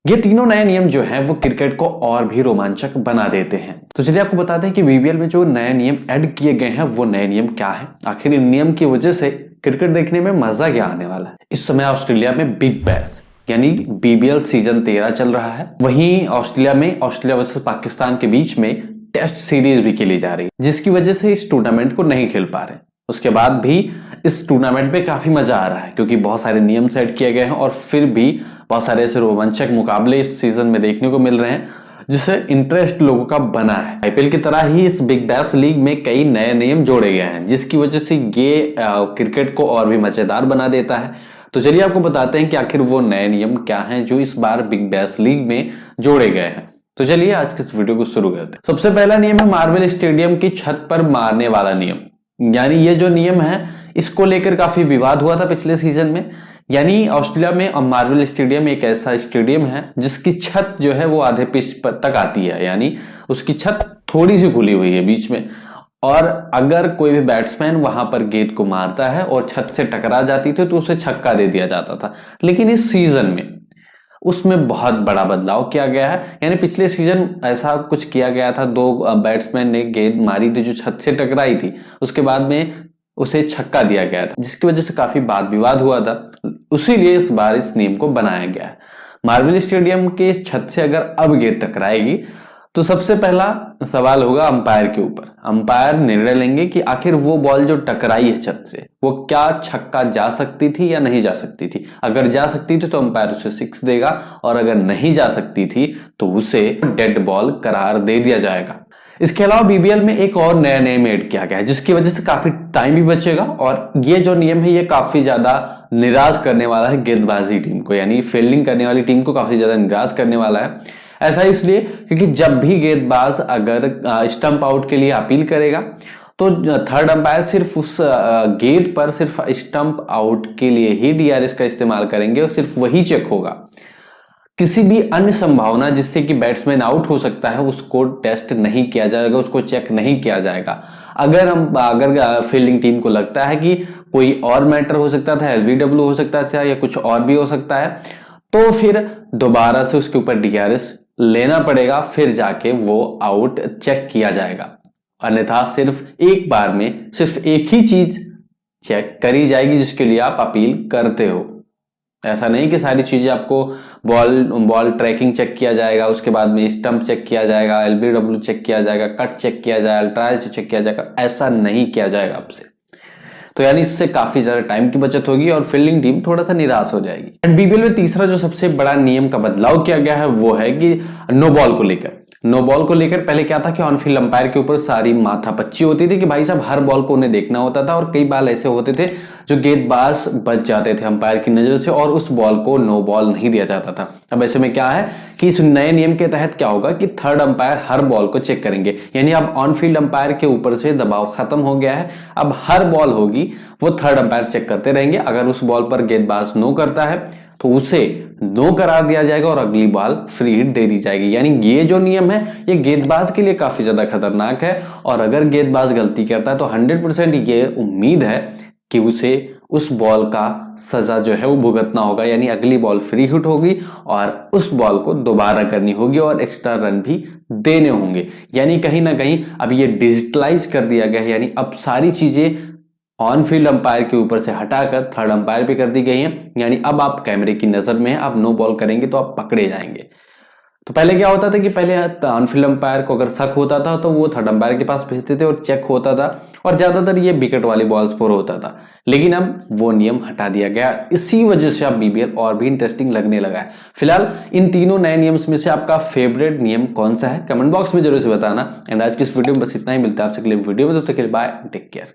ये तीनों नए नियम जो हैं वो क्रिकेट को और भी रोमांचक बना देते हैं। तो चलिए आपको बताते हैं कि बीबीएल में जो नए नियम ऐड किए गए हैं वो नए नियम क्या है, आखिर इन नियम की वजह से क्रिकेट देखने में मजा क्या आने वाला है। इस समय ऑस्ट्रेलिया में बिग बैश यानी बीबीएल सीजन 13 चल रहा है। वहीं ऑस्ट्रेलिया में ऑस्ट्रेलिया वर्सेस पाकिस्तान के बीच में टेस्ट सीरीज भी खेली जा रही है, जिसकी वजह से इस टूर्नामेंट को नहीं खेल पा रहे। उसके बाद भी इस टूर्नामेंट में काफी मजा आ रहा है क्योंकि बहुत सारे नियम सेट किए गए हैं और फिर भी बहुत सारे ऐसे रोमांचक मुकाबले इस सीजन में देखने को मिल रहे हैं जिससे इंटरेस्ट लोगों का बना है। आईपीएल की तरह ही इस बिग बैश लीग में कई नए नियम जोड़े गए हैं जिसकी वजह से ये क्रिकेट को और भी मजेदार बना देता है। तो चलिए आपको बताते हैं कि आखिर वो नए नियम क्या हैं जो इस बार बिग बैश लीग में जोड़े गए हैं। तो चलिए आज के इस वीडियो को शुरू करते हैं। सबसे पहला नियम है मार्वल स्टेडियम की छत पर मारने वाला नियम। यानी ये जो नियम है इसको लेकर काफी विवाद हुआ था पिछले सीजन में। यानी ऑस्ट्रेलिया में मार्वल स्टेडियम एक ऐसा स्टेडियम है जिसकी छत जो है वो आधे पिच तक आती है, यानी उसकी छत थोड़ी सी खुली हुई है बीच में, और अगर कोई भी बैट्समैन वहां पर गेंद को मारता है और छत से टकरा जाती थी तो उसे छक्का दे दिया जाता था। लेकिन इस सीजन में उसमें बहुत बड़ा बदलाव किया गया है। यानी पिछले सीजन ऐसा कुछ किया गया था, दो बैट्समैन ने गेंद मारी थी जो छत से टकराई थी, उसके बाद में उसे छक्का दिया गया था जिसकी वजह से काफी वाद विवाद हुआ था। उसीलिए इस बार इस नियम को बनाया गया है। मार्वल स्टेडियम के इस छत से अगर अब गेंद टकराएगी तो सबसे पहला सवाल होगा अंपायर के ऊपर। अंपायर निर्णय लेंगे कि आखिर वो बॉल जो टकराई है छत से वो क्या छक्का जा सकती थी या नहीं जा सकती थी। अगर जा सकती थी तो अंपायर उसे 6 देगा और अगर नहीं जा सकती थी तो उसे डेड बॉल करार दे दिया जाएगा। इसके अलावा बीबीएल में एक और नया नियम ऐड किया गया है जिसकी वजह से काफी टाइम भी बचेगा, और ये जो नियम है ये काफी ज्यादा निराश करने वाला है गेंदबाजी टीम को, यानी फील्डिंग करने वाली टीम को काफी ज्यादा निराश करने वाला है। ऐसा इसलिए क्योंकि जब भी गेंदबाज अगर स्टंप आउट के लिए अपील करेगा तो थर्ड अंपायर सिर्फ उस गेंद पर सिर्फ स्टंप आउट के लिए ही डीआरएस का इस्तेमाल करेंगे और सिर्फ वही चेक होगा। किसी भी अन्य संभावना जिससे कि बैट्समैन आउट हो सकता है उसको टेस्ट नहीं किया जाएगा, उसको चेक नहीं किया जाएगा। अगर फील्डिंग टीम को लगता है कि कोई और मैटर हो सकता था, एलबीडब्ल्यू हो सकता था या कुछ और भी हो सकता है, तो फिर दोबारा से उसके ऊपर डीआरएस लेना पड़ेगा, फिर जाके वो आउट चेक किया जाएगा। अन्यथा सिर्फ एक बार में सिर्फ एक ही चीज चेक करी जिसके लिए आप अपील करते हो। ऐसा नहीं कि सारी चीजें आपको बॉल ट्रैकिंग चेक किया जाएगा, उसके बाद में स्टंप चेक किया जाएगा, एलबीडब्ल्यू चेक किया जाएगा, कट चेक किया जाएगा, अल्ट्राज चेक किया जाएगा, ऐसा नहीं किया जाएगा आपसे। तो यानी इससे काफी ज्यादा टाइम की बचत होगी और फील्डिंग टीम थोड़ा सा निराश हो जाएगी। एंड बीबीएल में तीसरा जो सबसे बड़ा नियम का बदलाव किया गया है वो है कि नो बॉल को लेकर। नो बॉल को लेकर पहले क्या था कि ऑन फील्ड अंपायर के ऊपर सारी माथापच्ची होती थी कि भाई साहब हर बॉल को उन्हें देखना होता था, और कई बार ऐसे होते थे जो गेंदबाज बच जाते थे अंपायर की नजर से और उस बॉल को नो बॉल नहीं दिया जाता था। अब ऐसे में क्या है कि इस नए नियम के तहत क्या होगा कि थर्ड अंपायर हर बॉल को चेक करेंगे। यानी अब ऑन फील्ड अंपायर के ऊपर से दबाव खत्म हो गया है। अब हर बॉल होगी वो थर्ड अंपायर चेक करते रहेंगे। अगर उस बॉल पर गेंदबाज नो करता है तो उसे नो करार दिया जाएगा और अगली बॉल फ्री हिट दे दी जाएगी। यानी ये जो नियम है ये गेंदबाज के लिए काफी ज्यादा खतरनाक है, और अगर गेंदबाज गलती करता है तो 100% ये उम्मीद है कि उसे उस बॉल का सजा जो है वो भुगतना होगा। यानी अगली बॉल फ्री हिट होगी और उस बॉल को दोबारा करनी होगी और एक्स्ट्रा रन भी देने होंगे। यानी कहीं ना कहीं अब ये डिजिटलाइज कर दिया गया है। यानी अब सारी चीजें ऑन फील्ड अंपायर के ऊपर से हटाकर थर्ड अंपायर पे कर दी गई है। यानी अब आप कैमरे की नजर में हैं, आप नो बॉल करेंगे तो आप पकड़े जाएंगे। तो पहले क्या होता था कि पहले ऑन फील्ड अंपायर को अगर शक होता था तो वो थर्ड अंपायर के पास भेजते थे और चेक होता था, और ज्यादातर ये विकेट वाली बॉल्स पर होता था। लेकिन अब वो नियम हटा दिया गया। इसी वजह से अब बीबीएल और भी इंटरेस्टिंग लगने लगा है। फिलहाल इन तीनों नए नियम्स में से आपका फेवरेट नियम कौन सा है कमेंट बॉक्स में जरूर से बताना। एंड आज की इस वीडियो में बस इतना ही। मिलता है आपसे अगले वीडियो में, दोस्तों के लिए बाय, टेक केयर।